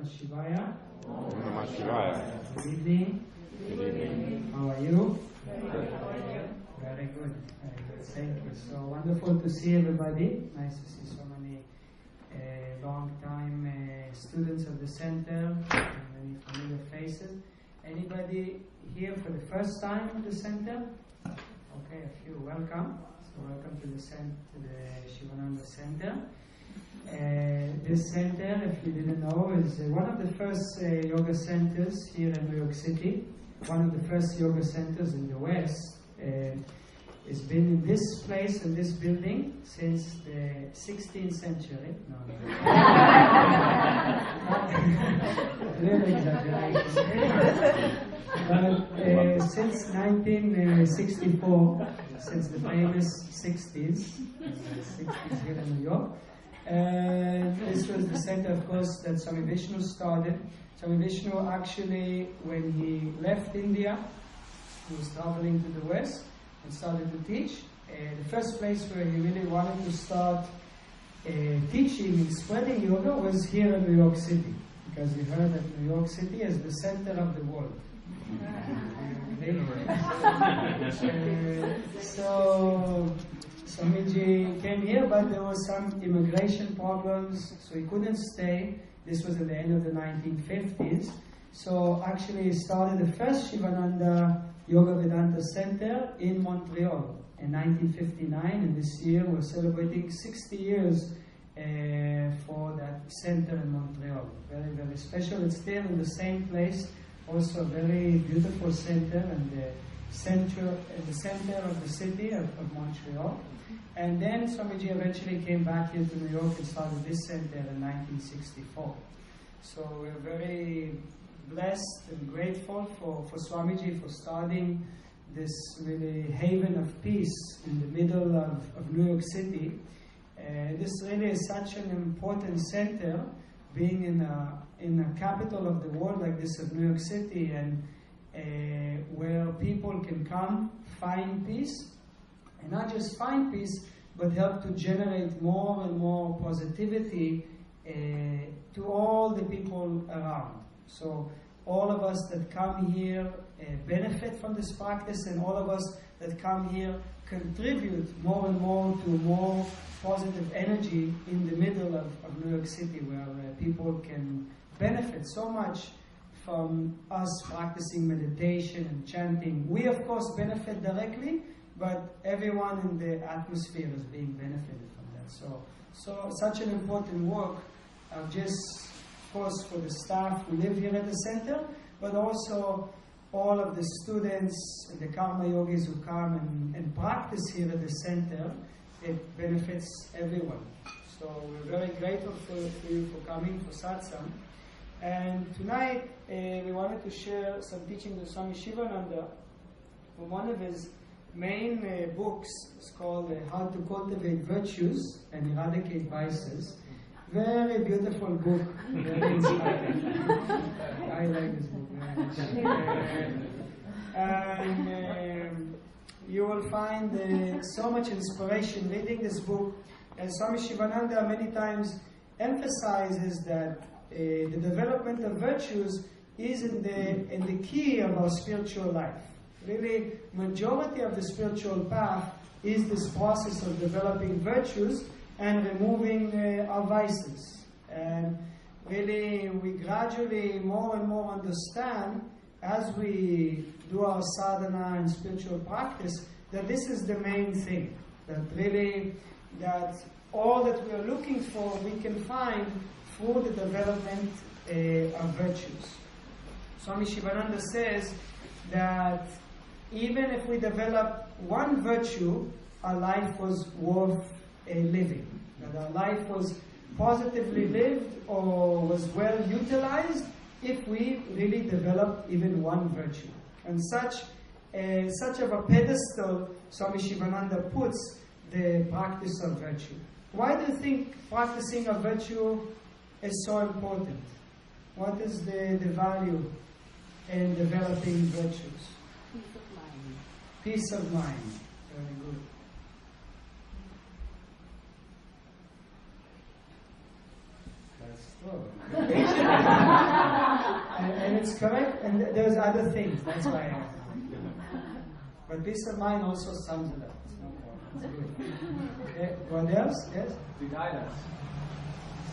Namah Shivaya. Om Namah Shivaya. Good evening. Good evening. How are you? Good. Very good. Very good. Thank you. So wonderful to see everybody. Nice to see so many long-time students of the center and many familiar faces. Anybody here for the first time at the center? Okay, a few. Welcome. So welcome to the Sivananda Center. This center, if you didn't know, is one of the first yoga centers here in New York City. One of the first yoga centers in the West. It's been in this place, in this building, since the 16th century. No. Little exaggeration. But since 1964, since the famous 60s here in New York, this was the center, of course, that Swami Vishnu started. Swami Vishnu actually, when he left India, he was traveling to the West and started to teach. The first place where he really wanted to start teaching and spreading yoga was here in New York City, because he heard that New York City is the center of the world. So Swamiji came here, but there was some immigration problems, so he couldn't stay. This was at the end of the 1950s. So actually he started the first Sivananda Yoga Vedanta Center in Montreal in 1959, and this year we're celebrating 60 years for that center in Montreal. Very, very special. It's still in the same place, also a very beautiful center in the center of the city of Montreal. And then Swamiji eventually came back here to New York and started this center in 1964. So we're very blessed and grateful for Swamiji for starting this really haven of peace in the middle of New York City. This really is such an important center, being in a capital of the world like this of New York City, and where people can come, find peace, and not just find peace, but help to generate more and more positivity to all the people around. So all of us that come here benefit from this practice, and all of us that come here contribute more and more to more positive energy in the middle of New York City, where people can benefit so much from us practicing meditation and chanting. We of course benefit directly, but everyone in the atmosphere is being benefited from that. So such an important work, just of course for the staff who live here at the center, but also all of the students and the Karma Yogis who come and practice here at the center. It benefits everyone. So we're very grateful for you for coming for Satsang. And tonight we wanted to share some teaching of Swami Shivananda from one of his main books. It's called How to Cultivate Virtues and Eradicate Vices. Very beautiful book, very inspiring. I like this book very much. And you will find so much inspiration reading this book. And Swami Shivananda many times emphasizes that the development of virtues is in the key of our spiritual life. Really, majority of the spiritual path is this process of developing virtues and removing our vices. And really, we gradually more and more understand as we do our sadhana and spiritual practice that this is the main thing. That really, that all that we are looking for, we can find through the development of virtues. Swami Shivananda says that even if we develop one virtue, our life was worth living. That our life was positively lived or was well utilized if we really developed even one virtue. And such of a pedestal Swami Shivananda puts the practice of virtue. Why do you think practicing of virtue is so important? What is the value in developing virtues? Peace of mind. Peace of mind. Very good. That's true. and it's correct, and there's other things, that's why but peace of mind also sums it up. It's no problem. It's good. Okay. What else? Yes? To guide us.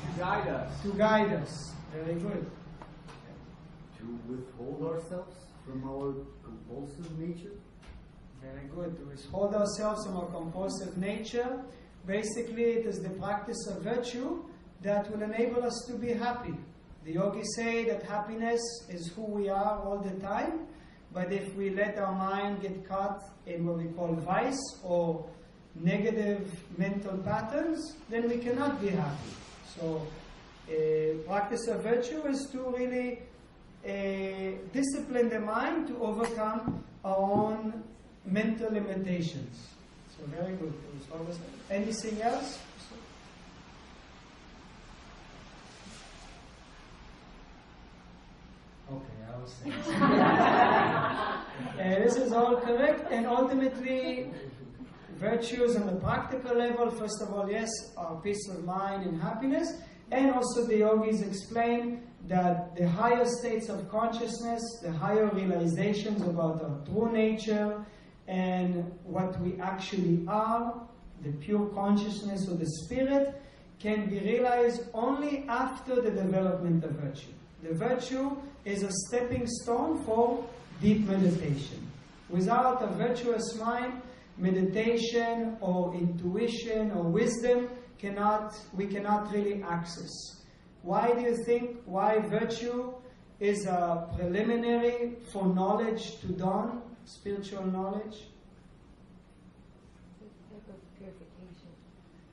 To guide us. To guide us. Very good. To withhold ourselves from our compulsive nature. Very good. To withhold ourselves from our compulsive nature. Basically, it is the practice of virtue that will enable us to be happy. The yogis say that happiness is who we are all the time, but if we let our mind get caught in what we call vice or negative mental patterns, then we cannot be happy. So, practice of virtue is to really discipline the mind to overcome our own mental limitations. So, very good. Anything else? Okay, I was saying. This is all correct, and ultimately, virtues on the practical level, first of all, yes, our peace of mind and happiness, and also the yogis explain that the higher states of consciousness, the higher realizations about our true nature and what we actually are, the pure consciousness or the spirit, can be realized only after the development of virtue. The virtue is a stepping stone for deep meditation. Without a virtuous mind, meditation or intuition or wisdom we cannot really access. Why do you think why virtue is a preliminary for knowledge to dawn, spiritual knowledge?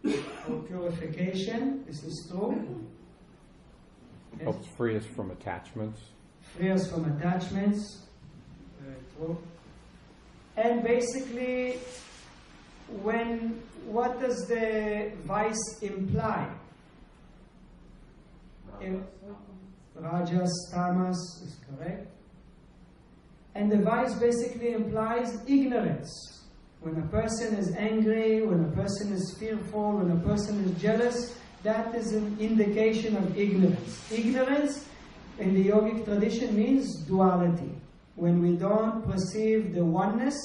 For purification, this is true. Helps free us from attachments. Free us from attachments. Very true. And basically, what does the vice imply? Rajas, tamas is correct. And the vice basically implies ignorance. When a person is angry, when a person is fearful, when a person is jealous, that is an indication of ignorance. Ignorance in the yogic tradition means duality. When we don't perceive the oneness,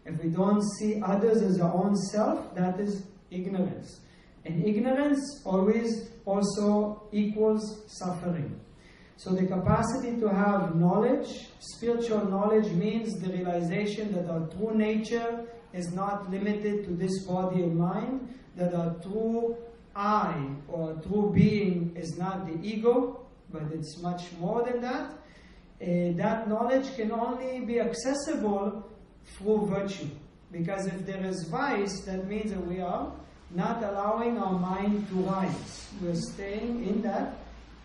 if we don't see others as our own self, that is ignorance. And ignorance always also equals suffering. So the capacity to have knowledge, spiritual knowledge, means the realization that our true nature is not limited to this body and mind, that our true I or true being is not the ego, but it's much more than that. That knowledge can only be accessible through virtue. Because if there is vice, that means that we are not allowing our mind to rise. We're staying in that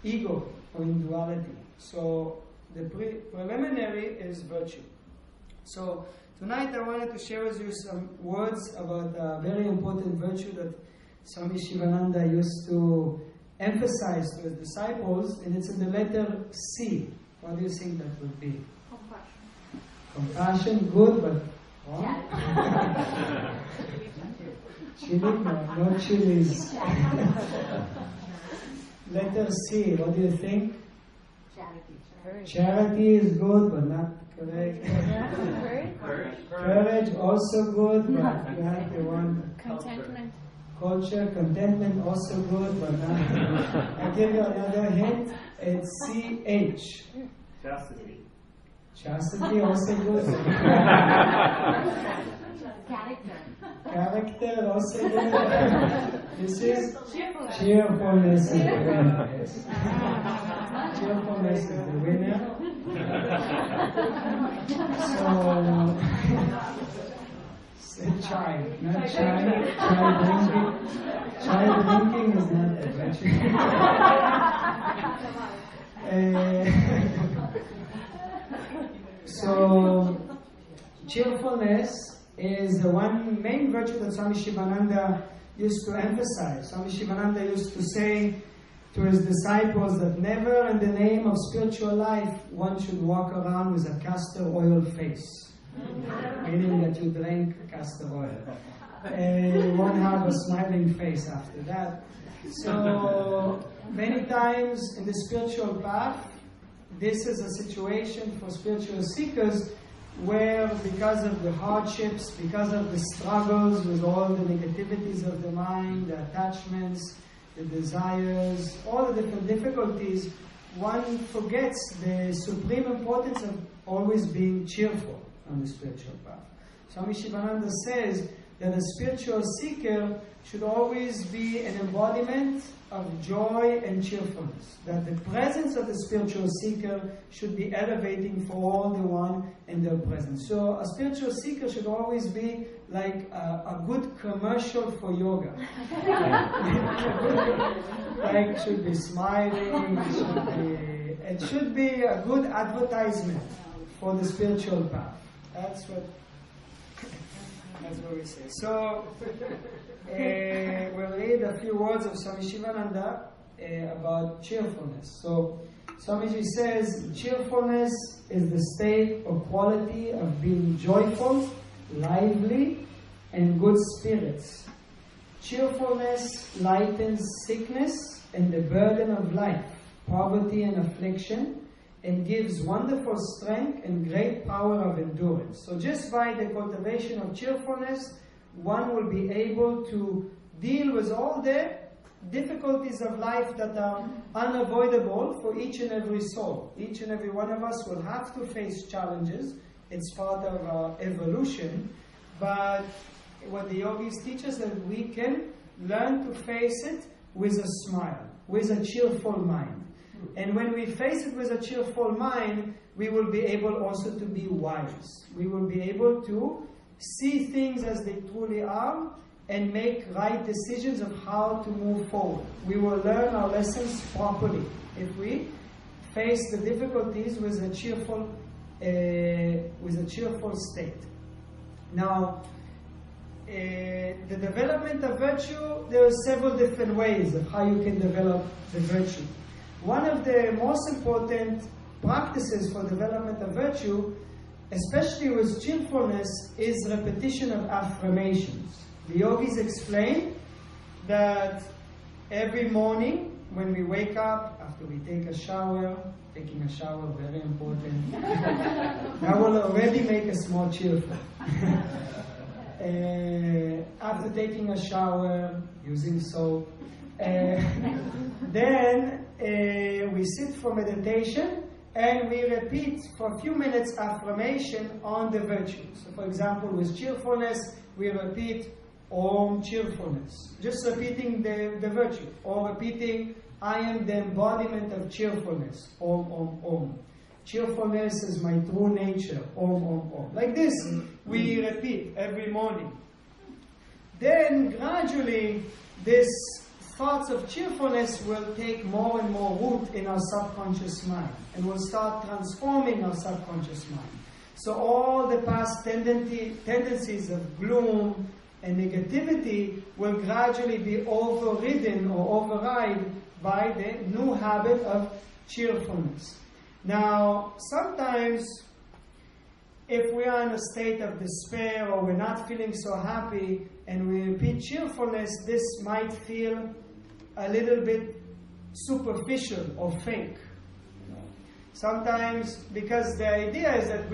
ego or in duality. So the preliminary is virtue. So tonight I wanted to share with you some words about a very important virtue that Swami Sivananda used to emphasize to his disciples, and it's in the letter C. What do you think that would be? Compassion, good, but what? Chili? No chilies. Letter C, what do you think? Charity. Charity is good, but not correct. Courage, also good, but you have the one. Contentment. Culture, contentment, also good, but not. I'll give you another hint. It's CH. Chastity. Chastity, also good. Character. Character, also good. This is cheerfulness is the winner. Yes. Cheerfulness is the winner. So, child, not child. Child drinking is not a virtue. So, cheerfulness is the one main virtue that Swami Shivananda used to emphasize. Swami Shivananda used to say to his disciples that never in the name of spiritual life one should walk around with a castor oil face. Meaning that you drank castor oil. You won't have a smiling face after that. So many times in the spiritual path, this is a situation for spiritual seekers where, because of the hardships, because of the struggles with all the negativities of the mind, the attachments, the desires, all the different difficulties, one forgets the supreme importance of always being cheerful on the spiritual path. Swami Sivananda says that a spiritual seeker should always be an embodiment of joy and cheerfulness. That the presence of the spiritual seeker should be elevating for all the one in their presence. So a spiritual seeker should always be like a good commercial for yoga. Like should be smiling, it should be a good advertisement for the spiritual path. That's what we say. So we'll read a few words of Swami Sivananda about cheerfulness. So Swamiji says, cheerfulness is the state or quality of being joyful, lively, and good spirits. Cheerfulness lightens sickness and the burden of life, poverty and affliction, and gives wonderful strength and great power of endurance. So just by the cultivation of cheerfulness, one will be able to deal with all the difficulties of life that are unavoidable for each and every soul. Each and every one of us will have to face challenges. It's part of our evolution. But what the yogis teach us, that we can learn to face it with a smile, with a cheerful mind. And when we face it with a cheerful mind, we will be able also to be wise. We will be able to see things as they truly are and make right decisions of how to move forward. We will learn our lessons properly if we face the difficulties with a cheerful state. Now, the development of virtue, there are several different ways of how you can develop the virtue. One of the most important practices for development of virtue, especially with cheerfulness, is repetition of affirmations. The yogis explain that every morning when we wake up, after we take a shower, taking a shower, very important, that will already make us more cheerful. After taking a shower, using soap, then we sit for meditation and we repeat for a few minutes affirmation on the virtues. So for example, with cheerfulness, we repeat Om cheerfulness. Just repeating the virtue. Or repeating, I am the embodiment of cheerfulness. Om, Om, Om. Cheerfulness is my true nature. Om, Om, Om. Like this, we repeat every morning. Then gradually, this thoughts of cheerfulness will take more and more root in our subconscious mind and will start transforming our subconscious mind. So all the past tendencies of gloom and negativity will gradually be overridden or override by the new habit of cheerfulness. Now, sometimes if we are in a state of despair or we're not feeling so happy and we repeat cheerfulness, this might feel a little bit superficial or fake. Sometimes, because the idea is that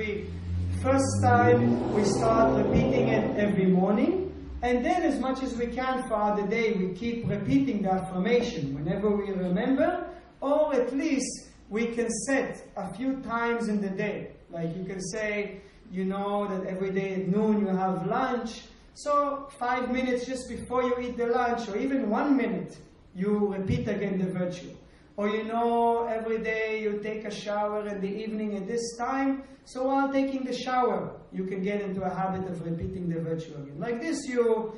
first time we start repeating it every morning, and then as much as we can throughout the day, we keep repeating the affirmation whenever we remember, or at least we can set a few times in the day. Like you can say, you know that every day at noon you have lunch, so 5 minutes just before you eat the lunch, or even 1 minute, you repeat again the virtue. Or you know, every day you take a shower in the evening at this time, so while taking the shower, you can get into a habit of repeating the virtue again. Like this, you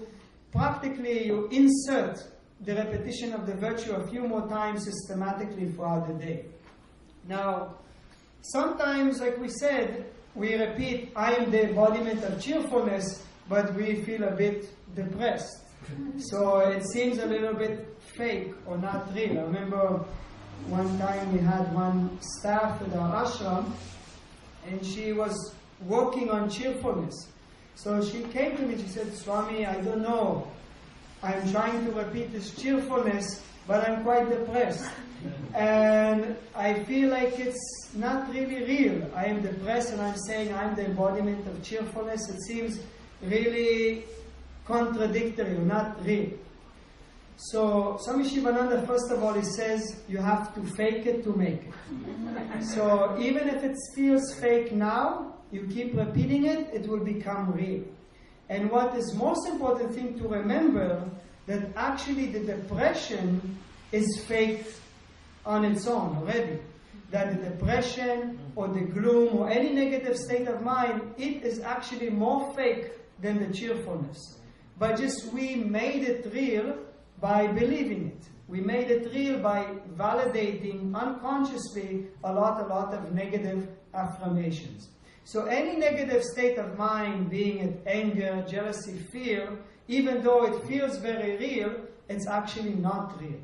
insert the repetition of the virtue a few more times systematically throughout the day. Now, sometimes, like we said, we repeat, I am the embodiment of cheerfulness, but we feel a bit depressed. So it seems a little bit fake or not real. I remember one time we had one staff at our ashram, and she was working on cheerfulness. So she came to me, she said, Swami, I don't know. I'm trying to repeat this cheerfulness, but I'm quite depressed. And I feel like it's not really real. I am depressed and I'm saying I'm the embodiment of cheerfulness. It seems really contradictory or not real. So Swami Sivananda, first of all, he says you have to fake it to make it. So even if it feels fake now, you keep repeating it, it will become real. And what is most important thing to remember, that actually the depression is fake on its own already. That the depression or the gloom or any negative state of mind, it is actually more fake than the cheerfulness. But just we made it real by believing it. We made it real by validating unconsciously a lot of negative affirmations. So any negative state of mind, being it anger, jealousy, fear, even though it feels very real, it's actually not real.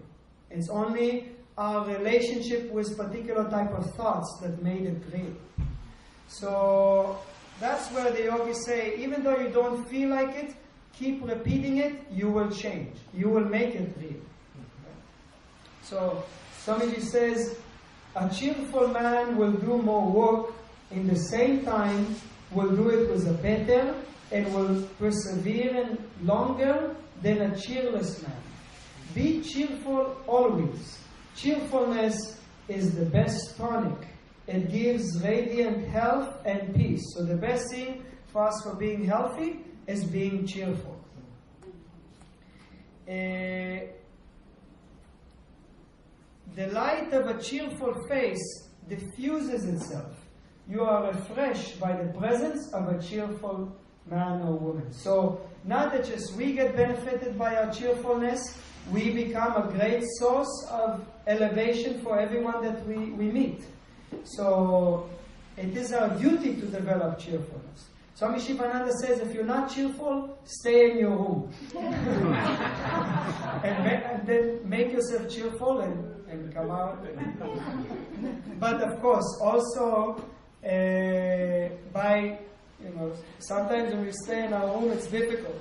It's only our relationship with particular type of thoughts that made it real. So that's where the yogis say, even though you don't feel like it, keep repeating it, you will change. You will make it real. So Swamiji says, a cheerful man will do more work in the same time, will do it with a better, and will persevere longer than a cheerless man. Be cheerful always. Cheerfulness is the best tonic. It gives radiant health and peace. So the best thing for us for being healthy is being cheerful. The light of a cheerful face diffuses itself. You are refreshed by the presence of a cheerful man or woman. So not that just we get benefited by our cheerfulness, we become a great source of elevation for everyone that we meet. So it is our duty to develop cheerfulness. Swami Sivananda says, if you're not cheerful, stay in your room. and then make yourself cheerful and come out. But of course, also by, sometimes when we stay in our room, it's difficult.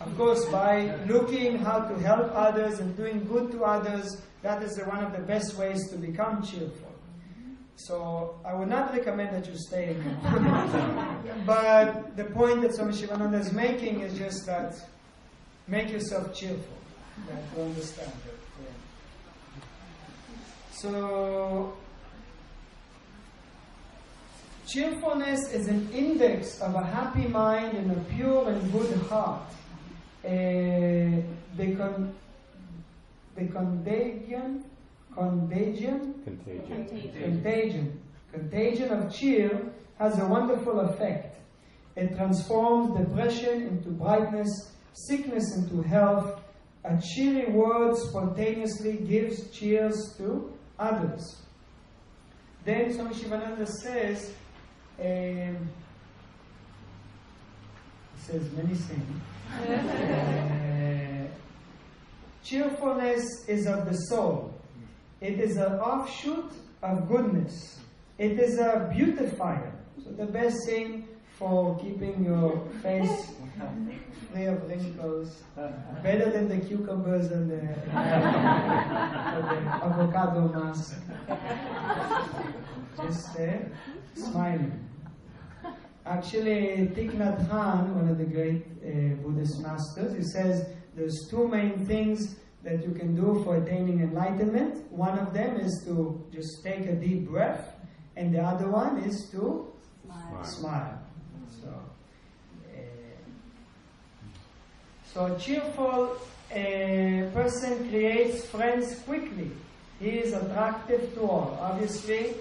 Of course, by looking how to help others and doing good to others, that is one of the best ways to become cheerful. So I would not recommend that you stay in your home. But the point that Swami Sivananda is making is just that make yourself cheerful. To understand it. Yeah. So cheerfulness is an index of a happy mind and a pure and good heart. The contagion of cheer has a wonderful effect. It transforms depression into brightness, sickness into health. A cheery word spontaneously gives cheers to others. Then Swami Sivananda says, many things. Cheerfulness is of the soul. It is an offshoot of goodness. It is a beautifier. So the best thing for keeping your face free of wrinkles, better than the cucumbers and the avocado mask. Just smiling. Actually, Thich Nhat Hanh, one of the great Buddhist masters, he says there's two main things that you can do for attaining enlightenment. One of them is to just take a deep breath, and the other one is to smile. So a cheerful person creates friends quickly. He is attractive to all. Obviously,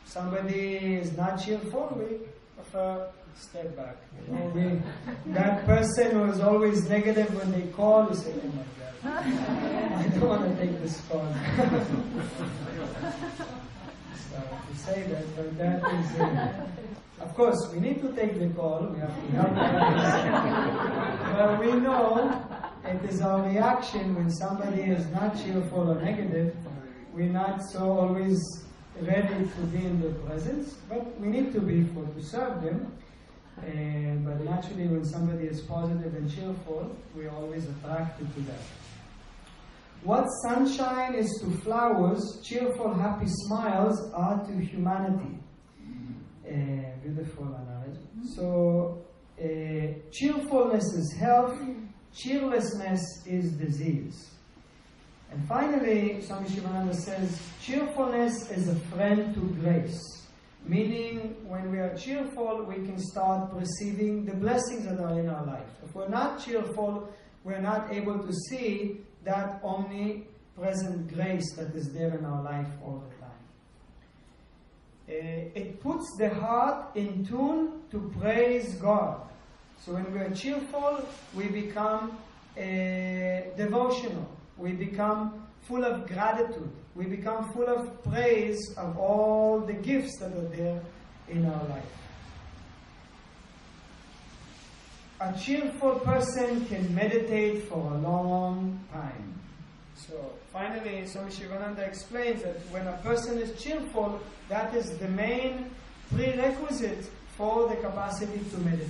somebody is not cheerful, we prefer step back. That person who is always negative when they call, you say, oh my God, I don't want to take this call. So to say that, but that is of course, we need to take the call, we have to help others. But we know it is our reaction when somebody is not cheerful or negative, we're not so always ready to be in their presence, but we need to be to serve them. But naturally, when somebody is positive and cheerful, we're always attracted to that. What sunshine is to flowers, cheerful, happy smiles are to humanity. Beautiful analogy. So, cheerfulness is health, cheerlessness is disease. And finally, Swami Sivananda says, cheerfulness is a friend to grace. Meaning, when we are cheerful, we can start receiving the blessings that are in our life. If we're not cheerful, we're not able to see that omnipresent grace that is there in our life all the time. It puts the heart in tune to praise God. So when we are cheerful, we become devotional. We become full of gratitude. We become full of praise of all the gifts that are there in our life. A cheerful person can meditate for a long time. So finally, Swami Sivananda explains that when a person is cheerful, that is the main prerequisite for the capacity to meditate.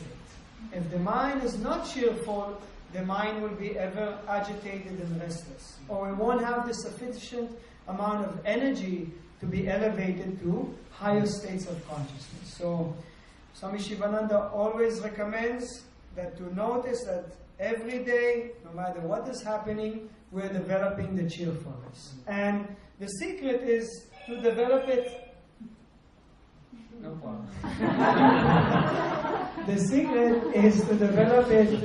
If the mind is not cheerful, the mind will be ever agitated and restless, or we won't have the sufficient amount of energy to be elevated to higher states of consciousness. So Swami Sivananda always recommends that to notice that every day, no matter what is happening, we're developing the cheerfulness. And the secret is to develop it. No problem. The secret is to develop it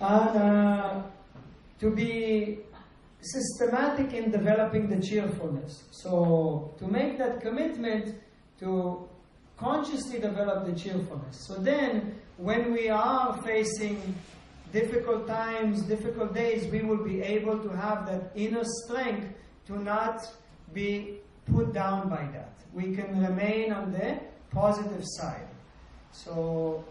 and to be systematic in developing the cheerfulness. So to make that commitment to consciously develop the cheerfulness. So then, when we are facing difficult times, difficult days, we will be able to have that inner strength to not be put down by that. We can remain on the positive side. So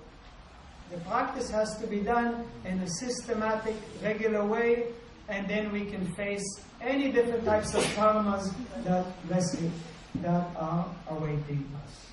the practice has to be done in a systematic, regular way, and then we can face any different types of karmas that are awaiting us.